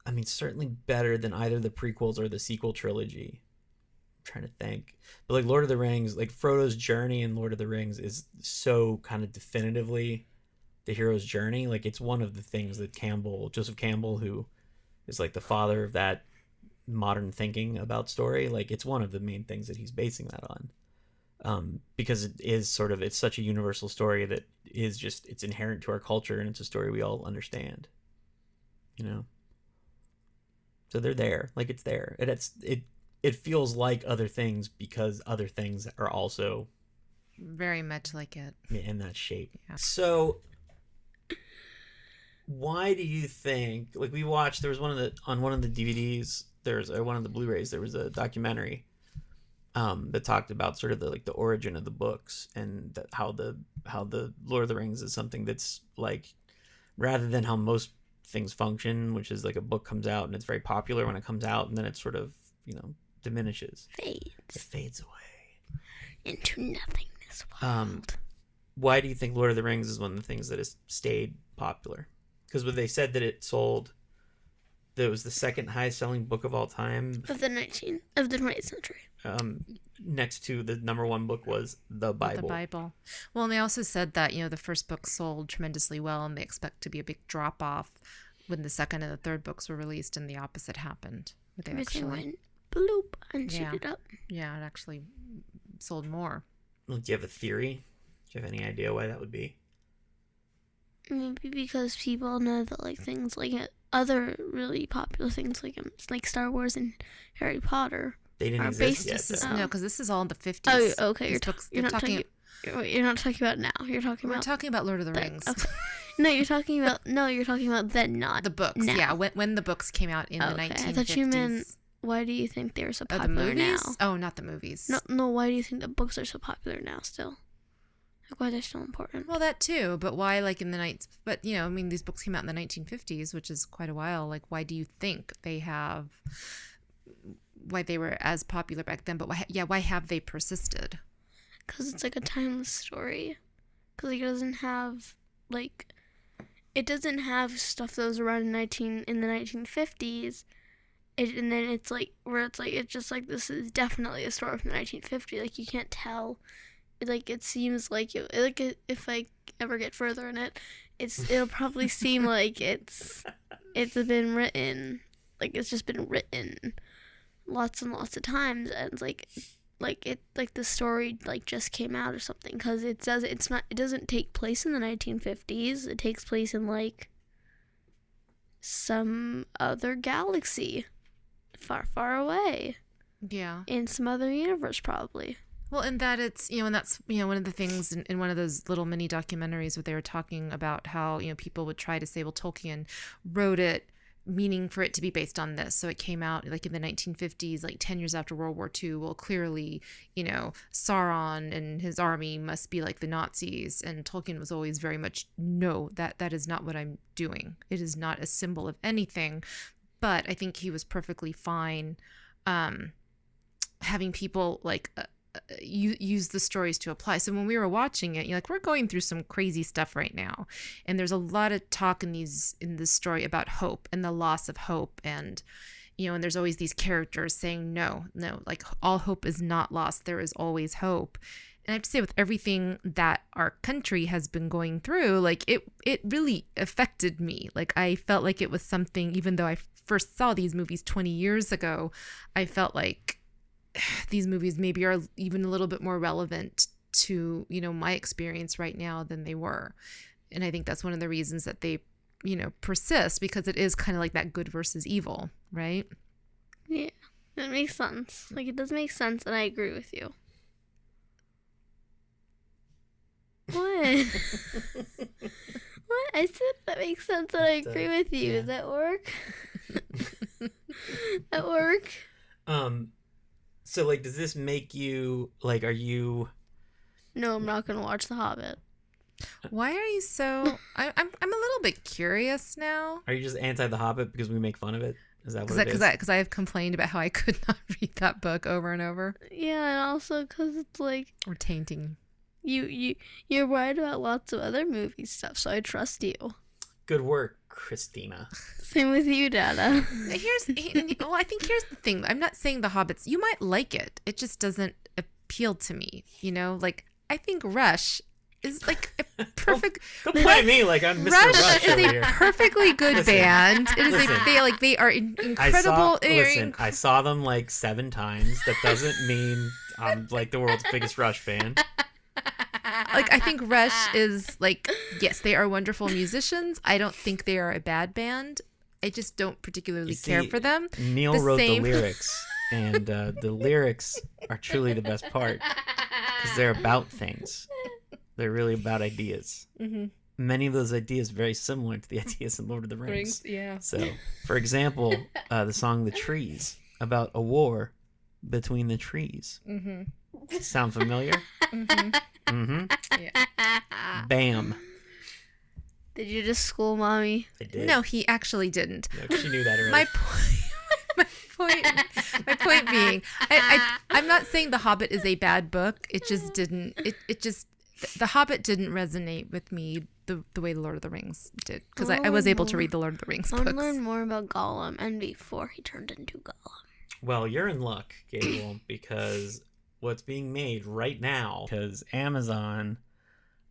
I mean, certainly better than either the prequels or the sequel trilogy. I'm trying to think. But like Lord of the Rings, like Frodo's journey in Lord of the Rings is so kind of definitively the hero's journey. Like it's one of the things that Joseph Campbell, who is like the father of that modern thinking about story, like it's one of the main things that he's basing that on. Because it is it's such a universal story that is just, it's inherent to our culture, and it's a story we all understand, So they're there, like it's there. It feels like other things because other things are also very much like it. Yeah, in that shape. Yeah. So why do you think, like, we watched, there was on one of the DVDs, or one of the Blu-rays, there was a documentary that talked about sort of the origin of the books, and how the Lord of the Rings is something that's like, rather than how most things function, which is like a book comes out and it's very popular when it comes out, and then it sort of, diminishes. Fades. It fades away. Into nothingness. Wild. Why do you think Lord of the Rings is one of the things that has stayed popular? Because when they said that it was the second highest selling book of all time. Of the 20th century. Next to the number one book was the Bible. The Bible. Well, and they also said that, the first book sold tremendously well, and they expect to be a big drop off when the second and the third books were released, and the opposite happened. They Everything went bloop and yeah. shoot it up. Yeah, it actually sold more. Well, do you have a theory? Do you have any idea why that would be? Maybe because people know that like things like other really popular things like Star Wars and Harry Potter. They didn't are exist based- yet. No, because this is all in the 50s. Oh, okay. You're not talking about now. You're talking We're about talking about Lord of the then. Rings. Okay. You're talking about then, not The books, now. yeah. When the books came out in the Okay, 1950s. I thought you meant, why do you think they're so the popular now? movies? Oh, not the movies. No. Why do you think the books are so popular now? Still, like why they're still important? Well, that too, but why, like, in the nights? But these books came out in the 1950s, which is quite a while. Like, why do you think why they were as popular back then? But why have they persisted? Because it's like a timeless story. Because it doesn't have stuff that was around in the 1950s. And then it's like where it's like it's just like this is definitely a story from the 1950s. Like you can't tell. Like it seems like if I ever get further in it, it'll probably seem like it's been written, like it's just been written lots and lots of times, and it's like the story like just came out or something, because it doesn't take place in the 1950s. It takes place in like some other galaxy far, far away. Yeah. In some other universe, probably. Well, and that it's, and that's, one of the things in one of those little mini documentaries where they were talking about how, people would try to say, well, Tolkien wrote it meaning for it to be based on this. So it came out like in the 1950s, like 10 years after World War II. Well, clearly, Sauron and his army must be like the Nazis. And Tolkien was always very much, no, that is not what I'm doing. It is not a symbol of anything. But I think he was perfectly fine having people like use the stories to apply. So when we were watching it, we're going through some crazy stuff right now, and there's a lot of talk in this story about hope and the loss of hope, and and there's always these characters saying no, like all hope is not lost. There is always hope. And I have to say, with everything that our country has been going through, like it really affected me. Like I felt like it was something, even though I first saw these movies 20 years ago, I felt like these movies maybe are even a little bit more relevant to, my experience right now than they were. And I think that's one of the reasons that they, persist, because it is kind of like that good versus evil, right? Yeah, that makes sense. Like, it does make sense, and I agree with you. What? What? I said that makes sense, and I agree with you. Yeah. Does that work? That work? So, like, does this make you, like, are you... No, I'm not going to watch The Hobbit. Why are you so... I'm a little bit curious now. Are you just anti The Hobbit because we make fun of it? Is that what it is? Because I have complained about how I could not read that book over and over. Yeah, and also because it's like... Or tainting. You're right about lots of other movie stuff, so I trust you. Good work, Christina. Same with you, Dada. I think here's the thing. I'm not saying The Hobbits. You might like it. It just doesn't appeal to me. Like, I think Rush is like a perfect. Don't play me like I'm Mr. Rush Rush over is a here. perfectly good Listen, band. It is listen. they are incredible. I saw them like 7 times. That doesn't mean I'm like the world's biggest Rush fan. Like, I think Rush is like, yes, they are wonderful musicians. I don't think they are a bad band. I just don't particularly care for them. Neil wrote the lyrics, and the lyrics are truly the best part. because they're about things. They're really about ideas. Mm-hmm. Many of those ideas very similar to the ideas in Lord of the Rings. Yeah. So, for example, the song "The Trees" about a war between the trees. Mm-hmm. Sound familiar? Mm-hmm. Mm-hmm. Yeah. Bam. Did you just school mommy? I did. No, he actually didn't. No, she knew that already. My point being, I'm not saying The Hobbit is a bad book. It just didn't. It just The Hobbit didn't resonate with me the way The Lord of the Rings did, because I was able to read the Lord of the Rings I want books. to learn more about Gollum and before he turned into Gollum. Well, you're in luck, Gable, because what's being made right now, because Amazon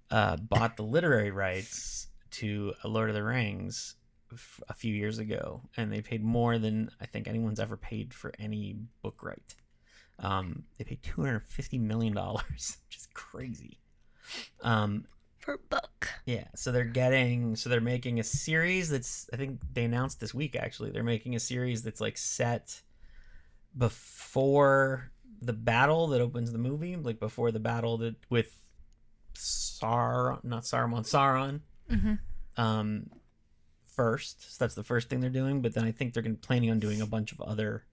bought the literary rights to Lord of the Rings a few years ago, and they paid more than I think anyone's ever paid for any book right. They paid $250 million, which is crazy. Per book. Yeah, so they're making a series that's, I think they announced this week actually. They're making a series that's like set before the battle that opens the movie, like before the battle that with Sauron. Mm-hmm. First. So that's the first thing they're doing, but then I think they're planning on doing a bunch of other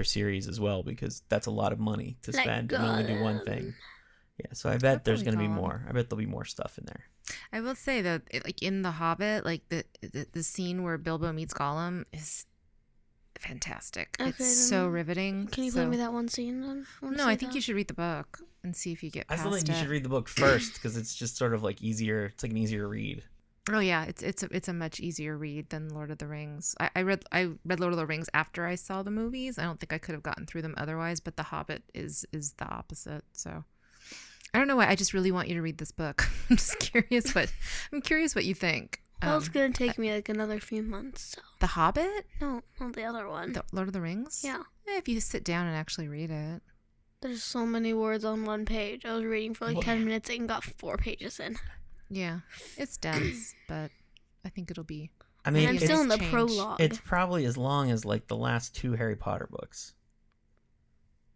series as well, because that's a lot of money to spend and only do one thing. Yeah, so I bet there's going to be more. I bet there'll be more stuff in there. I will say that, like in The Hobbit, like the scene where Bilbo meets Gollum is fantastic. Okay, it's so riveting. Can you play me that one scene then? No, I think you should read the book and see if you get past it. I still think you should read the book first, because it's just sort of like easier. It's like an easier read. Oh yeah, it's a much easier read than Lord of the Rings. I read Lord of the Rings after I saw the movies. I don't think I could have gotten through them otherwise. But The Hobbit is the opposite. So I don't know why. I just really want you to read this book. I'm curious what you think. Well, it's gonna take me like another few months. So. The Hobbit? No, not the other one. The Lord of the Rings? Yeah. If you sit down and actually read it. There's so many words on one page. I was reading for like 10 minutes and got 4 pages in. Yeah, it's dense, but I think it'll be. I mean, I'm still in the prologue. It's probably as long as like the last 2 Harry Potter books.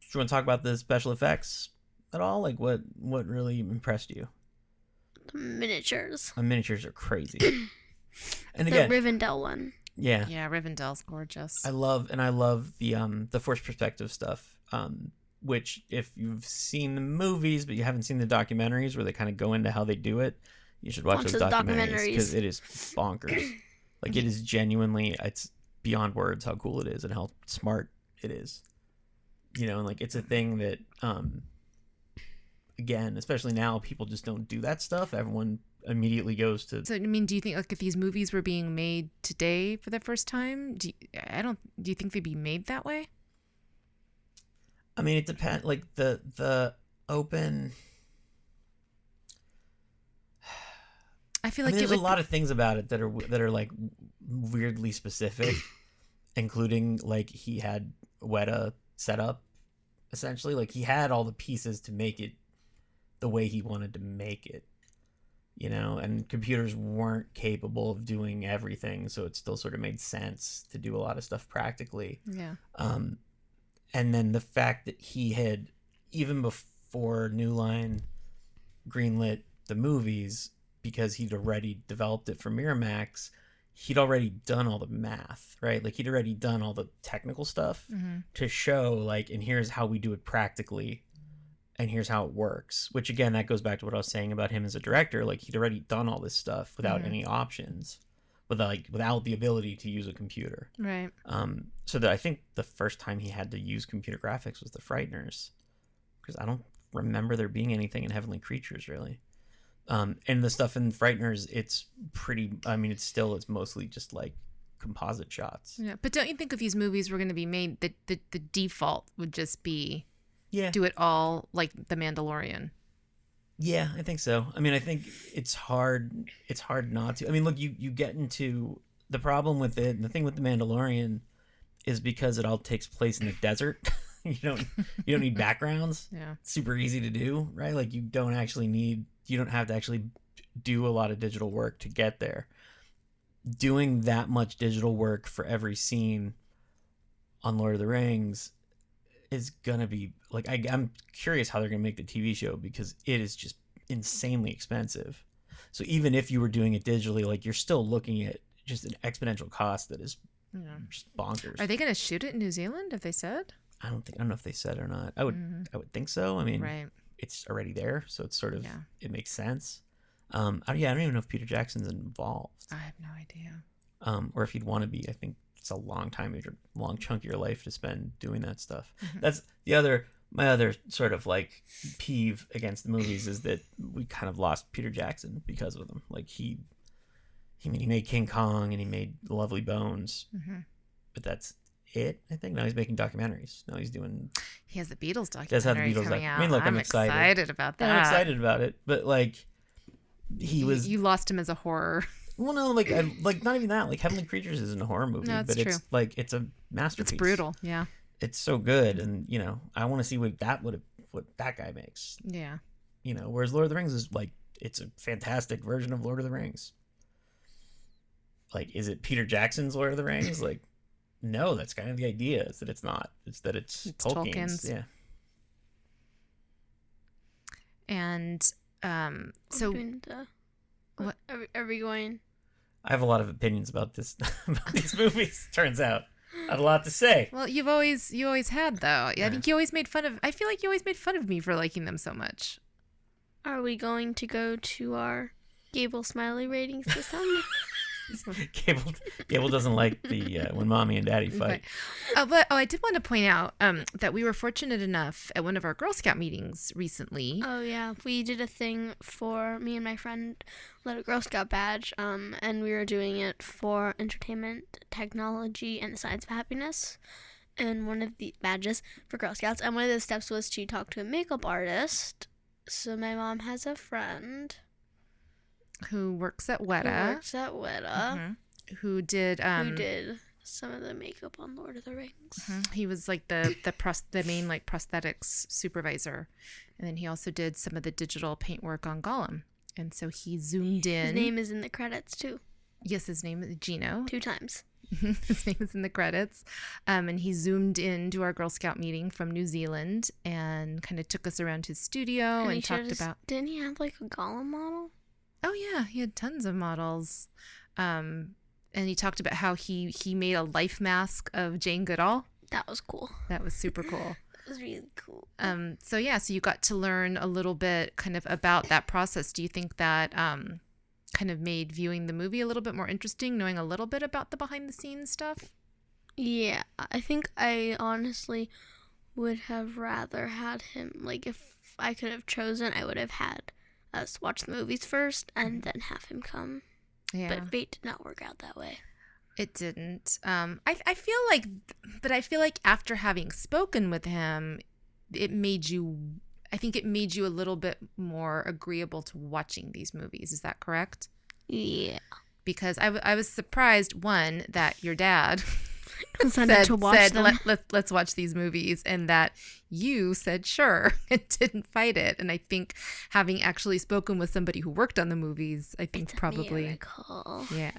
Do you want to talk about the special effects at all? Like what really impressed you? The miniatures. The miniatures are crazy. And The again, Rivendell one. Yeah. Yeah, Rivendell's gorgeous. I love the forced perspective stuff. Which if you've seen the movies but you haven't seen the documentaries where they kind of go into how they do it, you should watch those documentaries, because it is bonkers. Like it is genuinely, it's beyond words how cool it is and how smart it is. You know, and like it's a thing that again, especially now, people just don't do that stuff. Everyone immediately goes to. So I mean, do you think like if these movies were being made today for the first time, do you think they'd be made that way? I mean, it depends. Like the open. I feel like there's a lot of things about it that are like weirdly specific, including like he had Weta set up, essentially. Like he had all the pieces to make it the way he wanted to make it, you know, and computers weren't capable of doing everything, so it still sort of made sense to do a lot of stuff practically. Yeah. And then the fact that he had, even before New Line greenlit the movies, because he'd already developed it for Miramax, he'd already done all the math, right? Like he'd already done all the technical stuff to show like, and here's how we do it practically, and here's how it works. Which again, that goes back to what I was saying about him as a director. Like he'd already done all this stuff without any options, without the ability to use a computer. Right. So that I think the first time he had to use computer graphics was The Frighteners, because I don't remember there being anything in Heavenly Creatures really. And the stuff in Frighteners, it's pretty. I mean, it's mostly just like composite shots. Yeah, but don't you think if these movies were going to be made, the default would just be, do it all like The Mandalorian? Yeah, I think so. I mean, I think it's hard not to. I mean, look, you get into the problem with it, and the thing with The Mandalorian is because it all takes place in the desert. you don't need backgrounds. Yeah, it's super easy to do, right? Like you don't have to actually do a lot of digital work to get there. Doing that much digital work for every scene on Lord of the Rings is gonna be like I'm curious how they're gonna make the TV show because it is just insanely expensive. So even if you were doing it digitally, like you're still looking at just an exponential cost that is just bonkers. Are they going to shoot it in New Zealand? Have they said? I don't know if they said or not. I would think so. I mean, Right. it's already there, so it's sort of it makes sense. I don't even know if Peter Jackson's involved. I have no idea. Or if he'd want to be. I think it's a long chunk of your life to spend doing that stuff. Mm-hmm. That's my other sort of like peeve against the movies is that we kind of lost Peter Jackson because of them. Like he made King Kong and he made Lovely Bones, but that's it. I think now he's making documentaries. Now he's doing. He has the Beatles Does have the documentary Beatles coming out. I mean, look, I'm excited about that. I'm excited about it, but like he was. You lost him as a horror. Well, no, like not even that. Like Heavenly Creatures isn't a horror movie, No, but true. it's like it's a masterpiece. It's brutal. Yeah. It's so good, and I want to see what that guy makes. Yeah. Whereas Lord of the Rings is like it's a fantastic version of Lord of the Rings. Like, is it Peter Jackson's Lord of the Rings? Like, no, that's kind of the idea. Is that it's not. It's that it's Tolkien's. Yeah. And so what are we going? I have a lot of opinions about this about these movies. Turns out, I had a lot to say. Well, you always had though. Yeah. I think you always made fun of. I feel like you always made fun of me for liking them so much. Are we going to go to our Gable Smiley ratings system? Gable doesn't like the when mommy and daddy fight. But I did want to point out that we were fortunate enough at one of our Girl Scout meetings recently. Oh yeah, we did a thing for me and my friend led a Girl Scout badge, and we were doing it for entertainment, technology, and the science of happiness. And one of the badges for Girl Scouts, and one of the steps was to talk to a makeup artist. So my mom has a friend who works at Weta. Who did some of the makeup on Lord of the Rings. He was like the main like prosthetics supervisor, and then he also did some of the digital paint work on Gollum. And so he zoomed in. His name is in the credits too. Yes, his name is Gino. 2 times. His name is in the credits. And he zoomed in to our Girl Scout meeting from New Zealand and kind of took us around his studio and talked about. Didn't he have like a Gollum model? Oh yeah, he had tons of models. And he talked about how he made a life mask of Jane Goodall. That was cool. That was super cool. It was really cool. So you got to learn a little bit kind of about that process. Do you think that kind of made viewing the movie a little bit more interesting, knowing a little bit about the behind the scenes stuff? Yeah, I think I honestly would have rather had him, like if I could have chosen, I would have had us watch the movies first and then have him come. Yeah. But fate did not work out that way. It didn't. I feel like after having spoken with him, I think it made you a little bit more agreeable to watching these movies. Is that correct? Yeah. Because I was surprised, one, that your dad said, let's watch these movies, and that you said sure and didn't fight it. And I think having actually spoken with somebody who worked on the movies, I think it's probably a miracle. Yeah.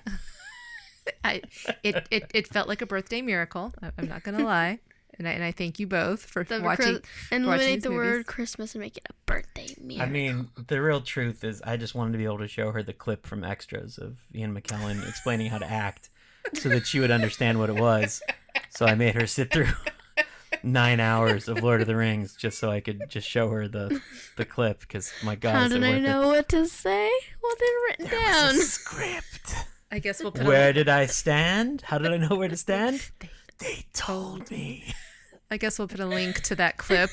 It felt like a birthday miracle. I'm not gonna lie, and I thank you both for watching. And eliminate the movies. word Christmas and make it a birthday miracle. I mean, the real truth is, I just wanted to be able to show her the clip from Extras of Ian McKellen explaining how to act, so that she would understand what it was. So I made her sit through 9 hours of Lord of the Rings just so I could just show her the clip. Because my God, how did I know what to say? Well, they're written down. Was a script. I guess we'll put. Where did I stand? How did I know where to stand? They told me. I guess we'll put a link to that clip.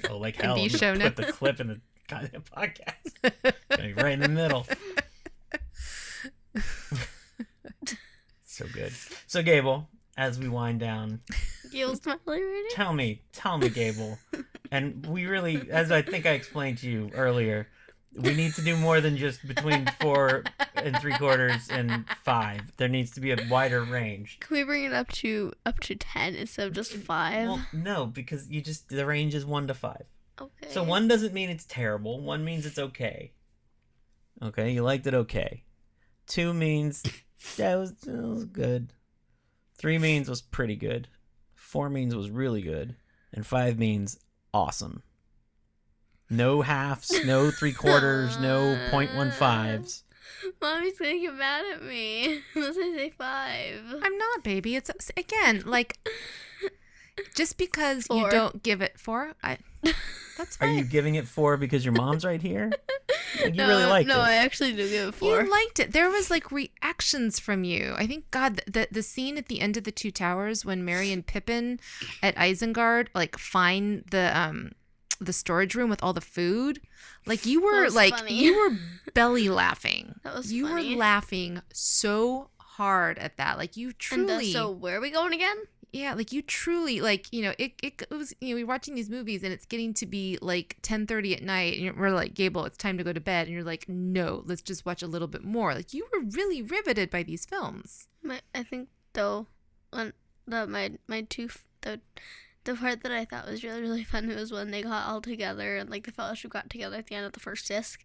Oh, like hell! The show Put the clip in the goddamn podcast. Gonna be right in the middle. So good. So Gable, as we wind down, Gable's Smiley rating? tell me, Gable, and we really, as I think I explained to you earlier, we need to do more than just between 4 3/4 and 5. There needs to be a wider range. Can we bring it up to 10 instead of just 5? Well, no, because the range is 1 to 5. Okay. So 1 doesn't mean it's terrible. 1 means it's okay. Okay, you liked it okay. 2 means that was good. 3 means was pretty good. 4 means was really good. and 5 means awesome. No halves, no 3/4, no 0.15s. Mommy's gonna get mad at me unless I say 5. I'm not, baby. It's again like just because 4. you don't give it 4. That's Are fine. you giving it 4 because your mom's right here? Like, you really liked it. No, I actually do give it 4. You liked it. There was like reactions from you. I think God, the scene at the end of the Two Towers when Merry and Pippin at Isengard like find the storage room with all the food. Like you were was like funny. you were belly laughing. That was you funny. were laughing so hard at that. Like you truly. So where are we going again? Yeah, like you truly like it was we're watching these movies and it's getting to be like 10:30 at night and we're like, Gable, it's time to go to bed, and you're like, no, let's just watch a little bit more. Like you were really riveted by these films. I think though, when the part that I thought was really, really fun was when they got all together and like the fellowship got together at the end of the first disc,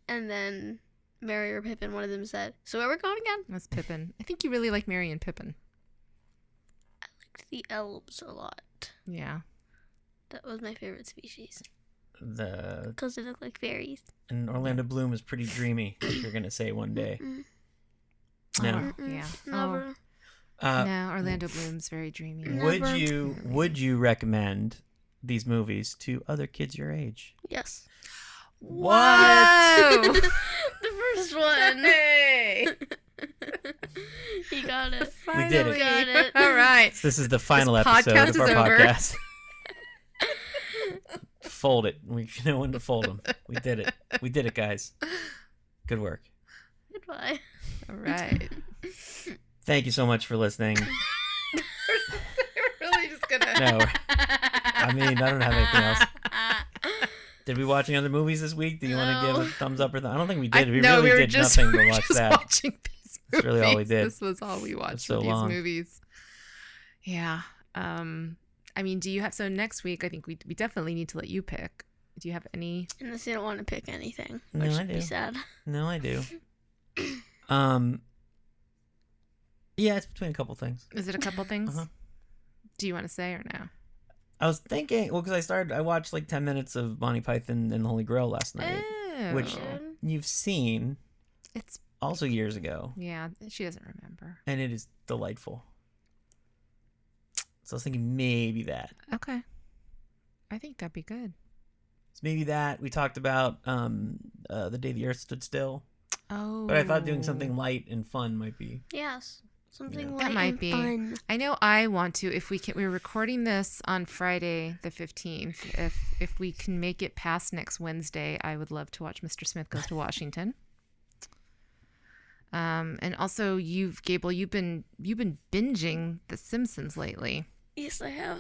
and then Merry or Pippin, one of them said, "So where are we going again?" That's Pippin. I think you really like Merry and Pippin. I liked the elves a lot. Yeah. That was my favorite species The because they look like fairies. and Orlando Bloom is pretty dreamy. If you're gonna say one day. No. Oh, yeah. Never. No, Orlando Bloom's very dreamy. Would you recommend these movies to other kids your age? Yes. Whoa! The first one. Hey! You got it. We did it. Got it. All right. This is the final This episode podcast of our is over. podcast. Fold it. We know when to fold them. We did it. We did it, guys. Good work. Goodbye. All right. Thank you so much for listening. We're really just gonna. No, I mean, I don't have anything else. Did we watch any other movies this week? Do you want to give a thumbs up or I don't think we did. We no, really we were did just, nothing we to were watch just that. watching these movies. That's really all we did. This was all we watched so for these long. movies. Yeah. I mean, do you have, so next week I think we definitely need to let you pick. Do you have any? Unless you don't want to pick anything, No, which I would be do. sad. No, I do. Yeah, it's between a couple things. Is it a couple things? Uh-huh. Do you want to say or no? I was thinking, well, because I watched like 10 minutes of Monty Python and the Holy Grail last night, Oh. which you've seen It's, also years ago, yeah, she doesn't remember. and it is delightful. So I was thinking maybe that. Okay. I think that'd be good. So maybe that. We talked about The Day the Earth Stood Still, Oh. but I thought doing something light and fun might be. Yes. Something Yeah. light That might and be. fun. I know I want to. If we can, we're recording this on Friday the 15th. If we can make it past next Wednesday, I would love to watch Mr. Smith Goes to Washington. And also Gable, you've been binging The Simpsons lately. Yes, I have.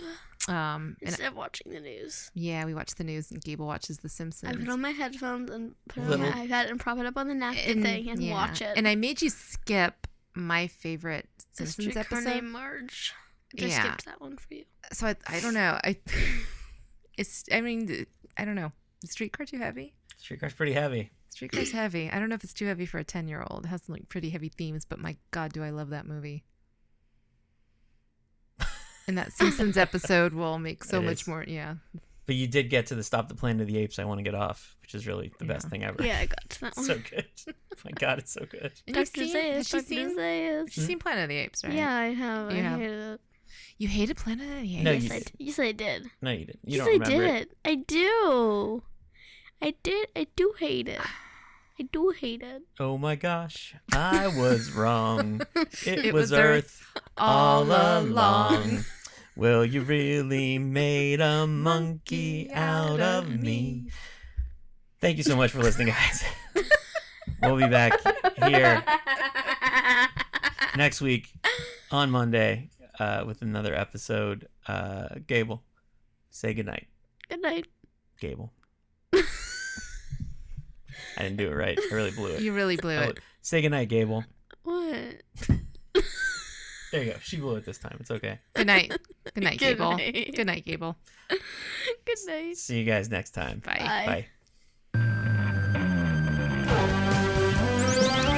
And Instead of watching the news. yeah, we watch the news and Gable watches The I Simpsons. put on my headphones and put it on my iPad and prop it up on the napkin thing and yeah. watch it. And I made you skip my favorite The Simpsons Streetcar episode. Named Marge. I just Yeah. skipped that one for you. So I don't know. I don't know. Is Streetcar too heavy? Streetcar's pretty heavy. Streetcar's heavy. I don't know if it's too heavy for a 10-year-old. It has some like pretty heavy themes, but my God, do I love that movie. And that Simpsons episode will make so It much is. more. Yeah. But you did get to the Stop the Planet of the Apes, I Want to Get Off, which is really the best Yeah. thing ever. Yeah, I got to that one. So good. My God, it's so good. And you've Dr. seen, Zayas. has she Dr. seen, Zayas. she's seen Planet of the Apes, right? Yeah, I have. You I have. hated it. You hated Planet of the Apes? No, Yes, I did. No, you didn't. You Yes, don't I remember did. it. I do. I did. I do hate it. I do hate it. Oh my gosh, I was wrong. It was was Earth Earth all along. Well, you really made a monkey out of me. Thank you so much for listening, guys. We'll be back here next week on Monday with another episode. Gable, say goodnight. Good night. Gable. I didn't do it right. I really blew it. You really blew Oh, it. say goodnight, Gable. What? There you go. She blew it this time. It's okay. Good night. Good night, Good Gable. night. Good night, Gable. Good night. See you guys next time. Bye. Bye.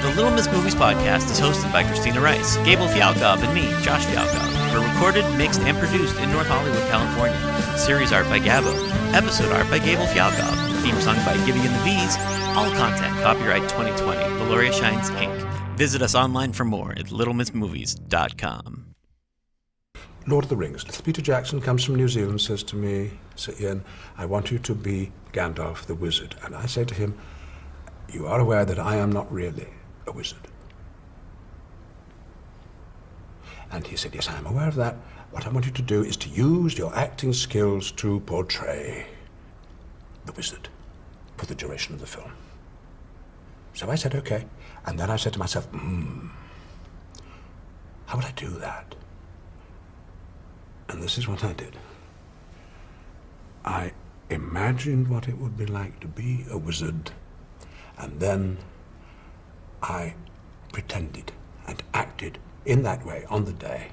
The Little Miss Movies podcast is hosted by Christina Rice, Gable Fialkov, and me, Josh Fialkov. were recorded, mixed, and produced in North Hollywood, California. Series art by Gable. Episode art by Gable Fialkov. Theme song by Gibby and the V's. All content copyright 2020. Valoria Shines, Inc. Visit us online for more at littlemissmovies.com. Lord of the Rings. Little Peter Jackson comes from New Zealand, says to me, Sir Ian, I want you to be Gandalf the Wizard. And I say to him, you are aware that I am not really a wizard. And he said, yes, I am aware of that. What I want you to do is to use your acting skills to portray the wizard for the duration of the film. So I said, okay. And then I said to myself, how would I do that? And this is what I did. I imagined what it would be like to be a wizard, and then I pretended and acted in that way on the day.